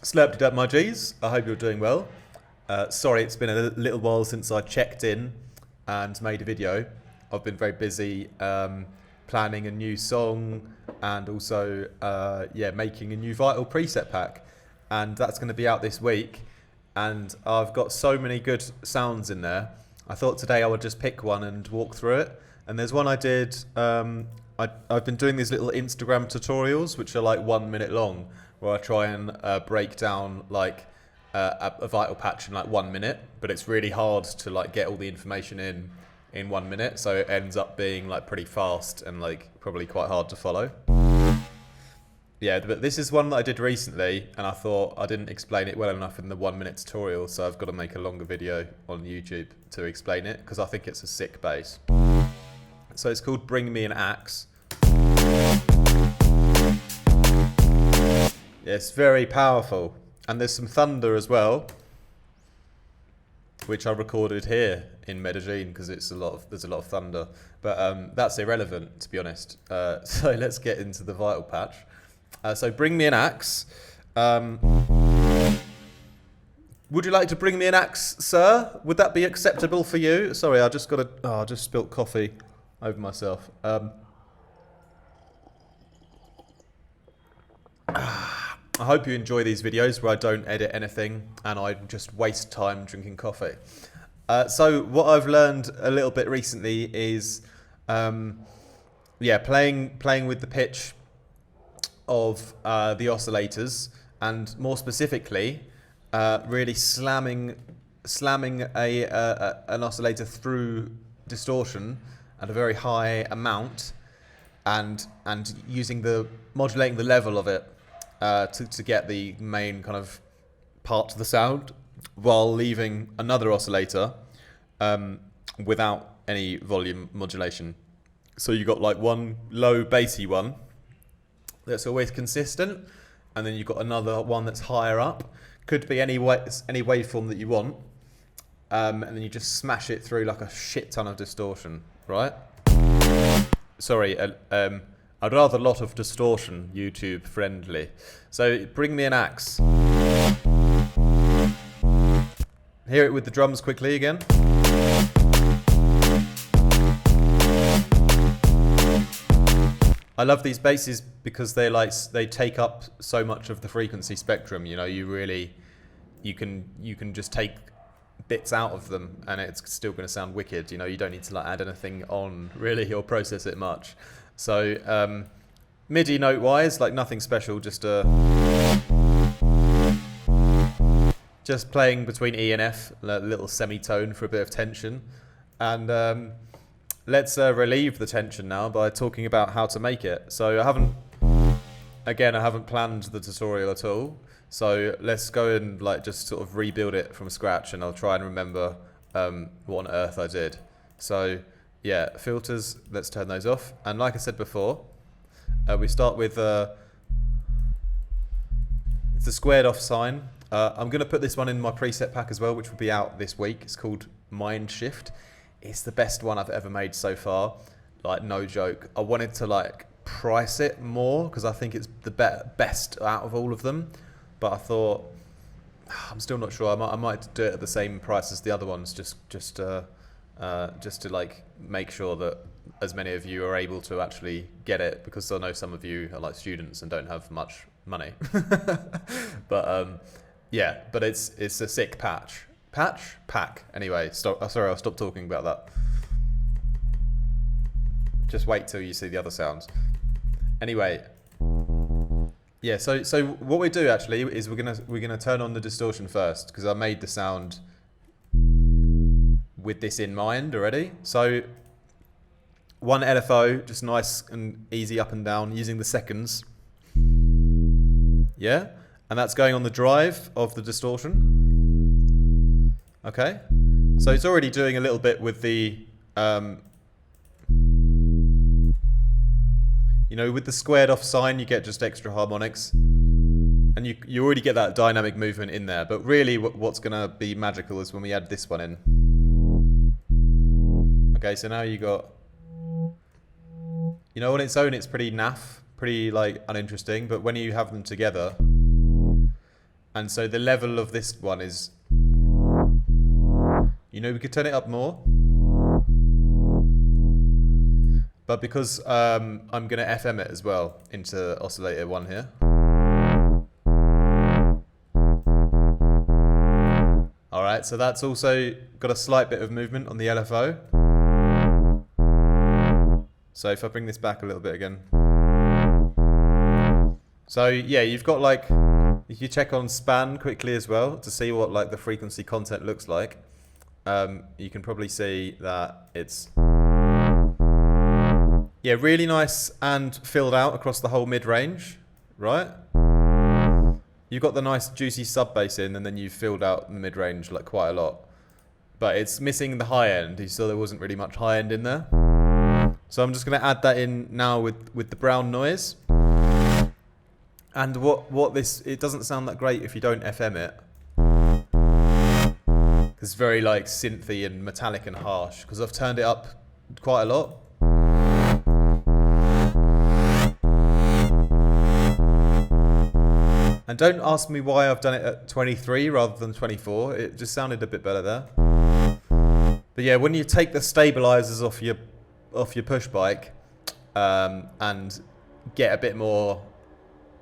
Slurped it up, my G's. I hope you're doing well. Sorry, it's been a little while since I checked in and made a video. I've been very busy planning a new song and also making a new Vital preset pack. And that's going to be out this week. And I've got so many good sounds in there. I thought today I would just pick one and walk through it. And there's one I did. I've been doing these little Instagram tutorials, which are like 1 minute long, where I try and break down like a vital patch in like 1 minute. But it's really hard to like get all the information in 1 minute, so it ends up being like pretty fast and like probably quite hard to follow. Yeah, but this is one that I did recently, and I thought I didn't explain it well enough in the 1 minute tutorial, so I've got to make a longer video on YouTube to explain it, because I think it's a sick bass. So it's called Bring Me an Axe. Yeah, it's very powerful, and there's some thunder as well, which I recorded here in Medellin because there's a lot of thunder, but that's irrelevant, to be honest. So let's get into the Vital patch. So Bring Me an Axe. Would you like to bring me an axe, sir? Would that be acceptable for you? Sorry, I just I just spilt coffee over myself. I hope you enjoy these videos where I don't edit anything and I just waste time drinking coffee. So what I've learned a little bit recently is, playing with the pitch of the oscillators, and more specifically, really slamming an oscillator through distortion at a very high amount, and modulating the level of it to get the main kind of part of the sound, while leaving another oscillator without any volume modulation. So you got like one low bassy one that's always consistent, and then you've got another one that's higher up. Could be any waveform that you want, and then you just smash it through like a shit ton of distortion, right? Sorry, I'd rather a lot of distortion, YouTube friendly. So Bring Me an Axe. Hear it with the drums quickly again. I love these basses because they take up so much of the frequency spectrum. You know, you can just take bits out of them and it's still going to sound wicked. You know, you don't need to like add anything on really or process it much. So MIDI note wise, like nothing special, just playing between E and F, a little semitone for a bit of tension, and let's relieve the tension now by talking about how to make it. So I haven't planned the tutorial at all. So let's go and like just sort of rebuild it from scratch, and I'll try and remember what on earth I did. So yeah, filters, let's turn those off. And like I said before, we start with it's a squared off sine. I'm going to put this one in my preset pack as well, which will be out this week. It's called Mind Shift. It's the best one I've ever made so far, like no joke. I wanted to like price it more because I think it's the best out of all of them, but I thought I'm still not sure. I might do it at the same price as the other ones, just to like make sure that as many of you are able to actually get it, because I know some of you are like students and don't have much money. But but it's a sick pack. Anyway, sorry, I'll stop talking about that. Just wait till you see the other sounds. Anyway, yeah. So what we do actually is we're gonna turn on the distortion first, because I made the sound with this in mind already. So one LFO, just nice and easy up and down, using the seconds. Yeah, and that's going on the drive of the distortion. Okay, so it's already doing a little bit with the, with the squared off sine, you get just extra harmonics, and you already get that dynamic movement in there. But really, what's going to be magical is when we add this one in. Okay, so now you got, on its own, it's pretty naff, pretty like uninteresting. But when you have them together, And so the level of this one is, we could turn it up more. But because I'm going to FM it as well into oscillator 1 here. Alright, so that's also got a slight bit of movement on the LFO. So if I bring this back a little bit again. So yeah, you've got like, if you check on span quickly as well to see what like the frequency content looks like, you can probably see that it's really nice and filled out across the whole mid-range, right? You've got the nice juicy sub bass in, and then you've filled out the mid-range like quite a lot. But it's missing the high end. You saw there wasn't really much high end in there. So I'm just going to add that in now with the brown noise. And it doesn't sound that great if you don't FM it. It's very like synthy and metallic and harsh because I've turned it up quite a lot. And don't ask me why I've done it at 23 rather than 24. It just sounded a bit better there. But yeah, when you take the stabilizers off your push bike and get a bit more,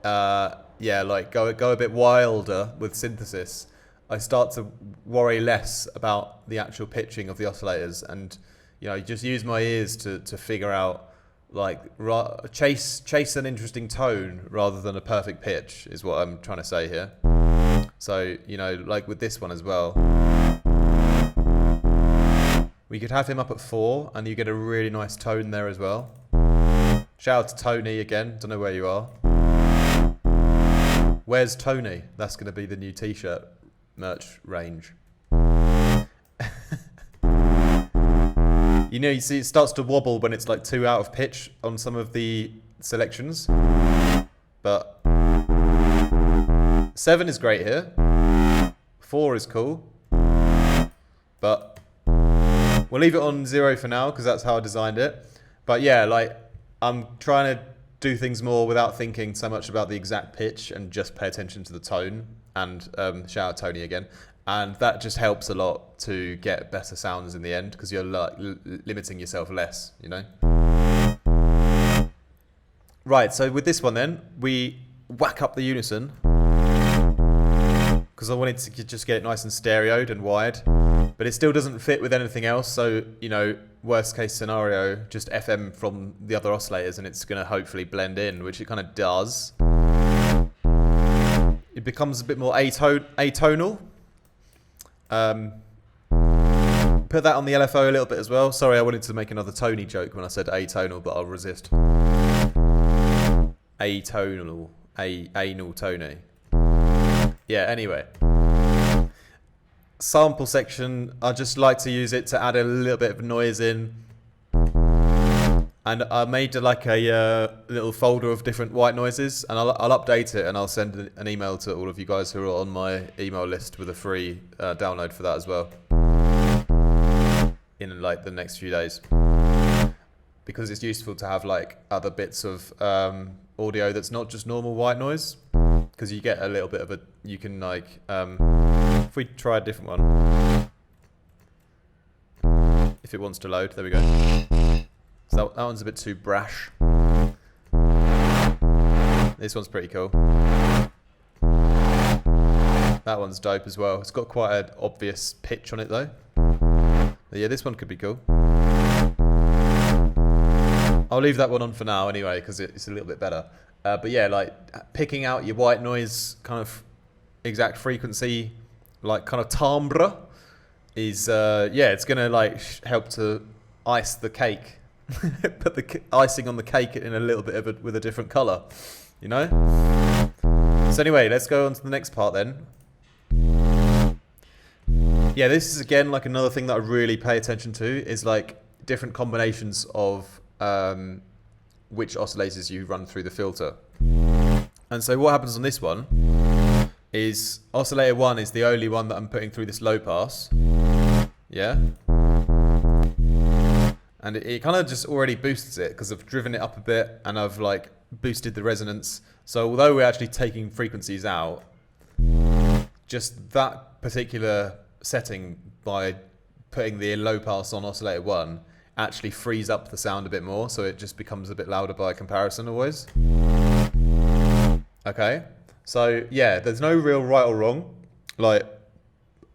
like go a bit wilder with synthesis, I start to worry less about the actual pitching of the oscillators, and just use my ears to figure out, like, chase an interesting tone rather than a perfect pitch is what I'm trying to say here. So like with this one as well, we could have him up at 4 and you get a really nice tone there as well. Shout out to Tony again, don't know where you are. Where's Tony? That's going to be the new t-shirt merch range. You see it starts to wobble when it's like 2 out of pitch on some of the selections. But 7 is great here. 4 is cool. But we'll leave it on 0 for now because that's how I designed it. But yeah, like I'm trying to do things more without thinking so much about the exact pitch and just pay attention to the tone. And shout out Tony again. And that just helps a lot to get better sounds in the end because you're limiting yourself less, Right, so with this one then, we whack up the unison because I wanted to just get it nice and stereoed and wide, but it still doesn't fit with anything else. So, worst case scenario, just FM from the other oscillators and it's going to hopefully blend in, which it kind of does. It becomes a bit more atonal. Put that on the LFO a little bit as well. Sorry, I wanted to make another Tony joke when I said atonal, but I'll resist. Atonal. Anal Tony. Yeah, anyway. Sample section, I just like to use it to add a little bit of noise in. And I made like a little folder of different white noises, and I'll update it and I'll send an email to all of you guys who are on my email list with a free download for that as well in like the next few days, because it's useful to have like other bits of audio that's not just normal white noise, because you get a little bit of you can like if we try a different one, if it wants to load, there we go. So that one's a bit too brash. This one's pretty cool. That one's dope as well. It's got quite an obvious pitch on it though. But yeah, this one could be cool. I'll leave that one on for now anyway, because it's a little bit better. But yeah, like picking out your white noise kind of exact frequency, like kind of timbre, is it's gonna like help to ice the cake. Put the icing on the cake in a little bit with a different colour, So anyway, let's go on to the next part then. Yeah, this is again like another thing that I really pay attention to is like different combinations of which oscillators you run through the filter. And so what happens on this one is oscillator 1 is the only one that I'm putting through this low pass. Yeah. And it kind of just already boosts it because I've driven it up a bit and I've like boosted the resonance. So although we're actually taking frequencies out, just that particular setting, by putting the low pass on oscillator 1, actually frees up the sound a bit more, so it just becomes a bit louder by comparison always. Okay, so yeah, there's no real right or wrong. Like,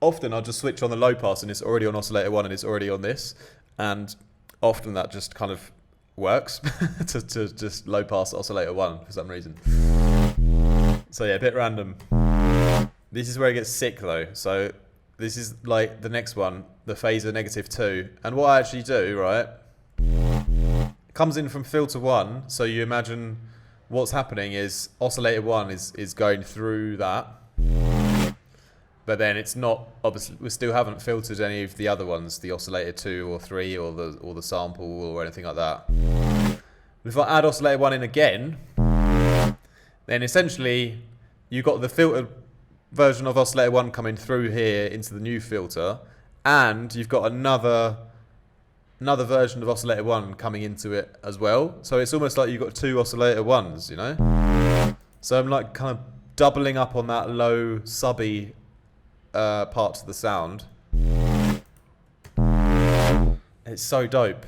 often I'll just switch on the low pass and it's already on oscillator 1 and it's already on this, and often that just kind of works to just low pass oscillator 1 for some reason. So yeah, a bit random. This is where it gets sick though. So this is like the next one, the phaser -2. And what I actually do, right, comes in from filter 1. So you imagine what's happening is oscillator 1 is going through that. But then it's not, obviously, we still haven't filtered any of the other ones, the oscillator 2 or 3 or the sample or anything like that. If I add oscillator 1 in again, then essentially you've got the filtered version of oscillator 1 coming through here into the new filter, and you've got another version of oscillator 1 coming into it as well. So it's almost like you've got 2 oscillator 1s, you know? So I'm like kind of doubling up on that low subby parts of the sound. It's so dope.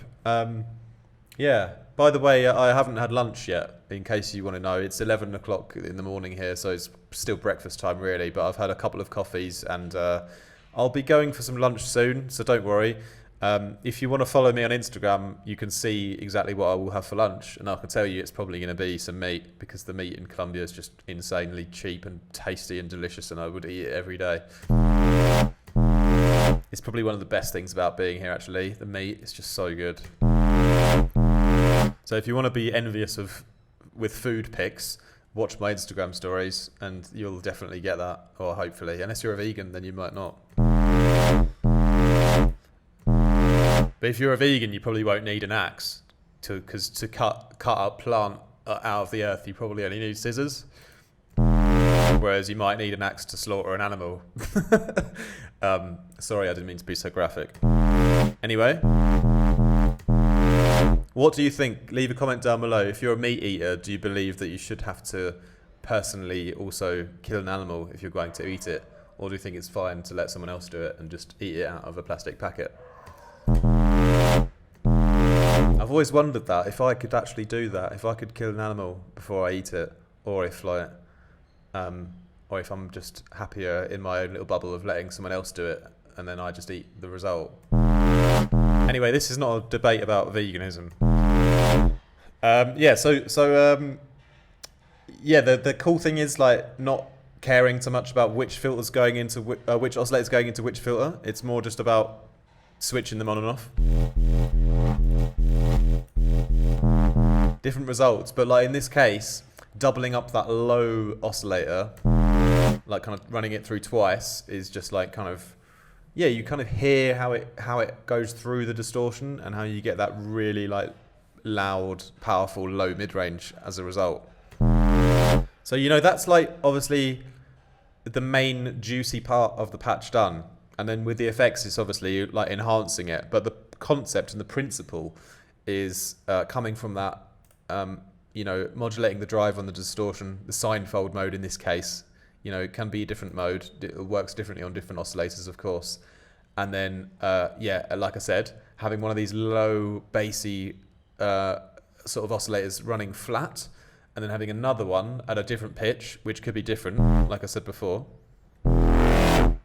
Yeah, by the way, I haven't had lunch yet, in case you want to know. It's 11 o'clock in the morning here, so it's still breakfast time really, but I've had a couple of coffees and I'll be going for some lunch soon, so don't worry. If you want to follow me on Instagram, you can see exactly what I will have for lunch, and I can tell you it's probably going to be some meat, because the meat in Colombia is just insanely cheap and tasty and delicious, and I would eat it every day. It's probably one of the best things about being here, actually. The meat is just so good. So if you want to be envious with food pics, watch my Instagram stories and you'll definitely get that, or hopefully. Unless you're a vegan, then you might not. But if you're a vegan, you probably won't need an axe, because to cut a plant out of the earth, you probably only need scissors. Whereas you might need an axe to slaughter an animal. Sorry, I didn't mean to be so graphic. Anyway, what do you think? Leave a comment down below. If you're a meat eater, do you believe that you should have to personally also kill an animal if you're going to eat it? Or do you think it's fine to let someone else do it and just eat it out of a plastic packet? I've always wondered that, if I could actually do that, if I could kill an animal before I eat it, or if I'm just happier in my own little bubble of letting someone else do it and then I just eat the result. Anyway, this is not a debate about veganism. The cool thing is like not caring so much about which filter's going into which oscillator's going into which filter. It's more just about switching them on and off. Different results, but like in this case, doubling up that low oscillator, like kind of running it through twice, is just like kind of, yeah, you kind of hear how it goes through the distortion and how you get that really like loud, powerful low mid-range as a result. So, you know, that's like obviously the main juicy part of the patch done. And then with the effects, it's obviously like enhancing it. But the concept and the principle is coming from that, modulating the drive on the distortion, the sine-fold mode in this case. You know, it can be a different mode. It works differently on different oscillators, of course. And then, like I said, having one of these low, bassy sort of oscillators running flat, and then having another one at a different pitch, which could be different, like I said before.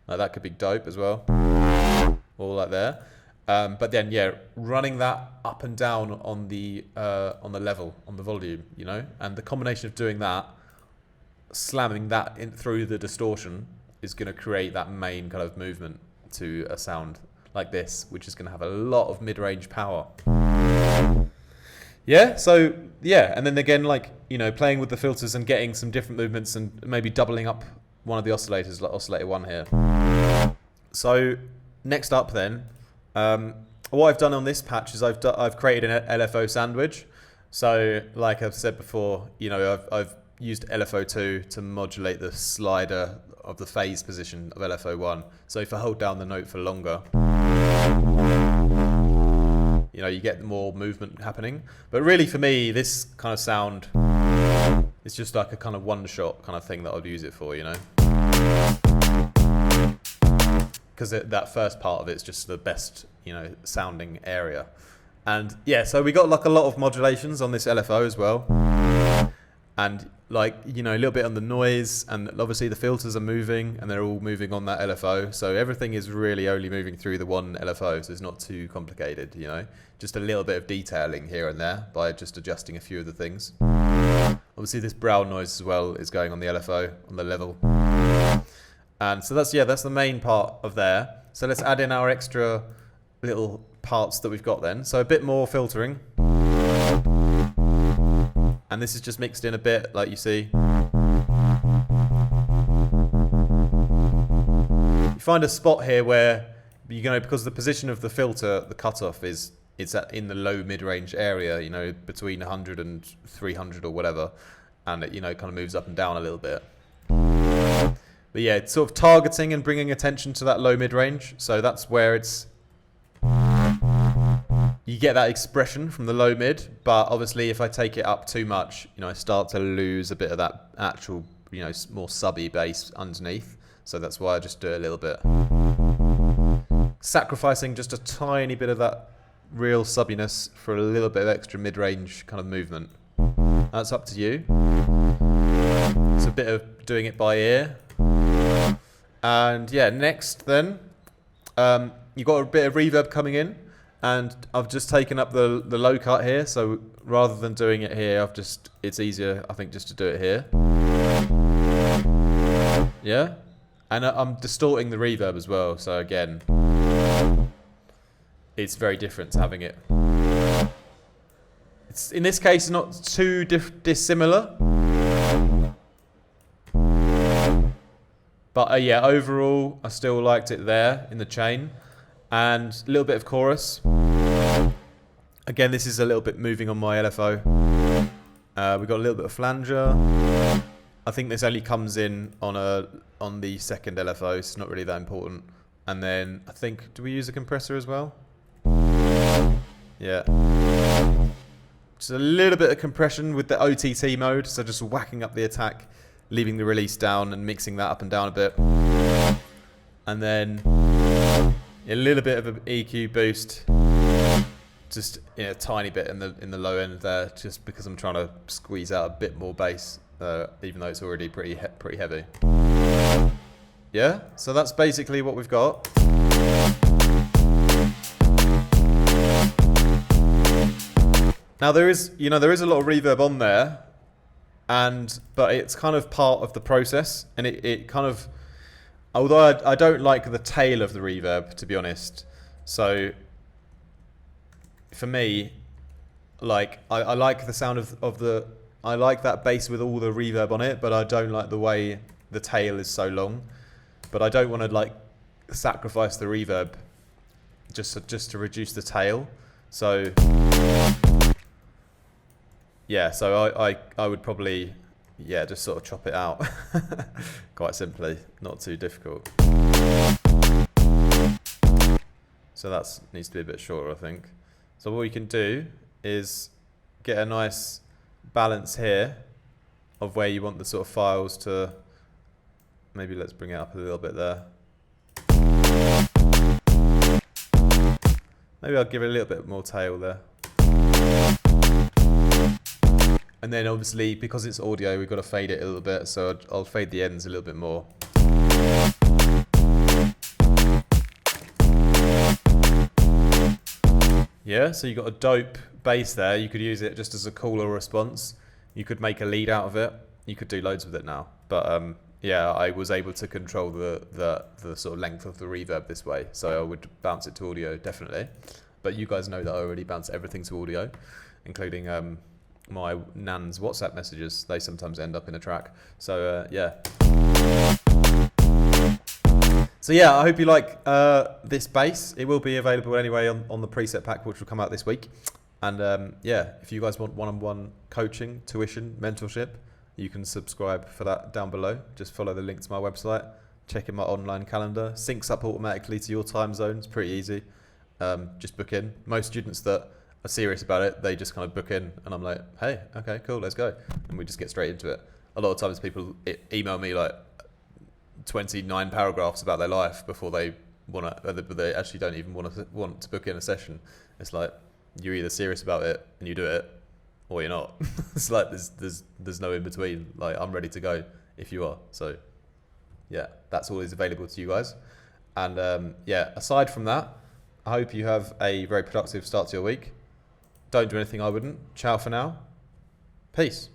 Like that could be dope as well. All like there. But then, yeah, running that up and down on the level, on the volume, you know, and the combination of doing that, slamming that in through the distortion, is going to create that main kind of movement to a sound like this, which is going to have a lot of mid-range power. Yeah, so yeah, and then again, like, you know, playing with the filters and getting some different movements and maybe doubling up one of the oscillators, like oscillator 1 here. So next up then, what I've done on this patch is I've created an LFO sandwich. So like I've said before, you know, I've used LFO2 to modulate the slider of the phase position of LFO1. So if I hold down the note for longer, you know, you get more movement happening. But really for me, this kind of sound is just like a kind of one-shot kind of thing that I'd use it for, you know. because that first part of it's just the best, sounding area. And yeah, so we got like a lot of modulations on this LFO as well. And like, a little bit on the noise, and obviously the filters are moving and they're all moving on that LFO. So everything is really only moving through the one LFO. So it's not too complicated, just a little bit of detailing here and there by just adjusting a few of the things. Obviously this brown noise as well is going on the LFO, on the level. And so that's the main part of there. So let's add in our extra little parts that we've got then. So a bit more filtering. And this is just mixed in a bit, like you see. You find a spot here where, because the position of the filter, the cutoff is in the low mid-range area, between 100 and 300 or whatever. And it, kind of moves up and down a little bit. But yeah, it's sort of targeting and bringing attention to that low mid-range. So that's where you get that expression from the low mid, but obviously if I take it up too much, I start to lose a bit of that actual, more subby bass underneath. So that's why I just do it a little bit. Sacrificing just a tiny bit of that real subbiness for a little bit of extra mid-range kind of movement. That's up to you. It's a bit of doing it by ear. And yeah, next then, you've got a bit of reverb coming in. And I've just taken up the low cut here, so rather than doing it here, it's easier, I think, just to do it here. Yeah? And I'm distorting the reverb as well, so again, it's very different to having it. It's, in this case, not too dissimilar. But yeah, overall, I still liked it there in the chain. And a little bit of chorus. Again, this is a little bit moving on my LFO. We've got a little bit of flanger. I think this only comes in on the second LFO, so it's not really that important. And then I think, do we use a compressor as well? Yeah. Just a little bit of compression with the OTT mode, so just whacking up the attack, leaving the release down and mixing that up and down a bit. And then a little bit of an EQ boost, just a tiny bit in the low end there, just because I'm trying to squeeze out a bit more bass, even though it's already pretty heavy. Yeah, so that's basically what we've got. Now there is a lot of reverb on there, but it's kind of part of the process, and it kind of. Although I don't like the tail of the reverb, to be honest. So for me, like I like the sound of I like that bass with all the reverb on it, but I don't like the way the tail is so long. But I don't want to like sacrifice the reverb just to reduce the tail. So yeah, so I would probably. Yeah, just sort of chop it out. Quite simply, not too difficult. So that needs to be a bit shorter, I think. So what we can do is get a nice balance here of where you want the sort of files to. Maybe let's bring it up a little bit there. Maybe I'll give it a little bit more tail there. And then obviously, because it's audio, we've got to fade it a little bit, so I'll fade the ends a little bit more. Yeah, so you've got a dope bass there. You could use it just as a cooler response. You could make a lead out of it. You could do loads with it now. But yeah, I was able to control the sort of length of the reverb this way, so I would bounce it to audio, definitely. But you guys know that I already bounce everything to audio, including my nan's WhatsApp messages. They sometimes end up in a track. So yeah. So yeah, I hope you like this bass. It will be available anyway on the preset pack, which will come out this week. And yeah, if you guys want one-on-one coaching, tuition, mentorship, you can subscribe for that down below. Just follow the link to my website. Check in my online calendar. Syncs up automatically to your time zone. It's pretty easy. Just book in. Most students that are serious about it, they just kind of book in, and I'm like, hey, okay, cool, let's go, and we just get straight into it. A lot of times people email me like 29 paragraphs about their life before they they actually don't even want to book in a session. It's like you're either serious about it and you do it, or you're not. It's like there's no in between. Like I'm ready to go if you are. So yeah, that's always available to you guys. And yeah, aside from that, I hope you have a very productive start to your week. Don't do anything I wouldn't. Ciao for now. Peace.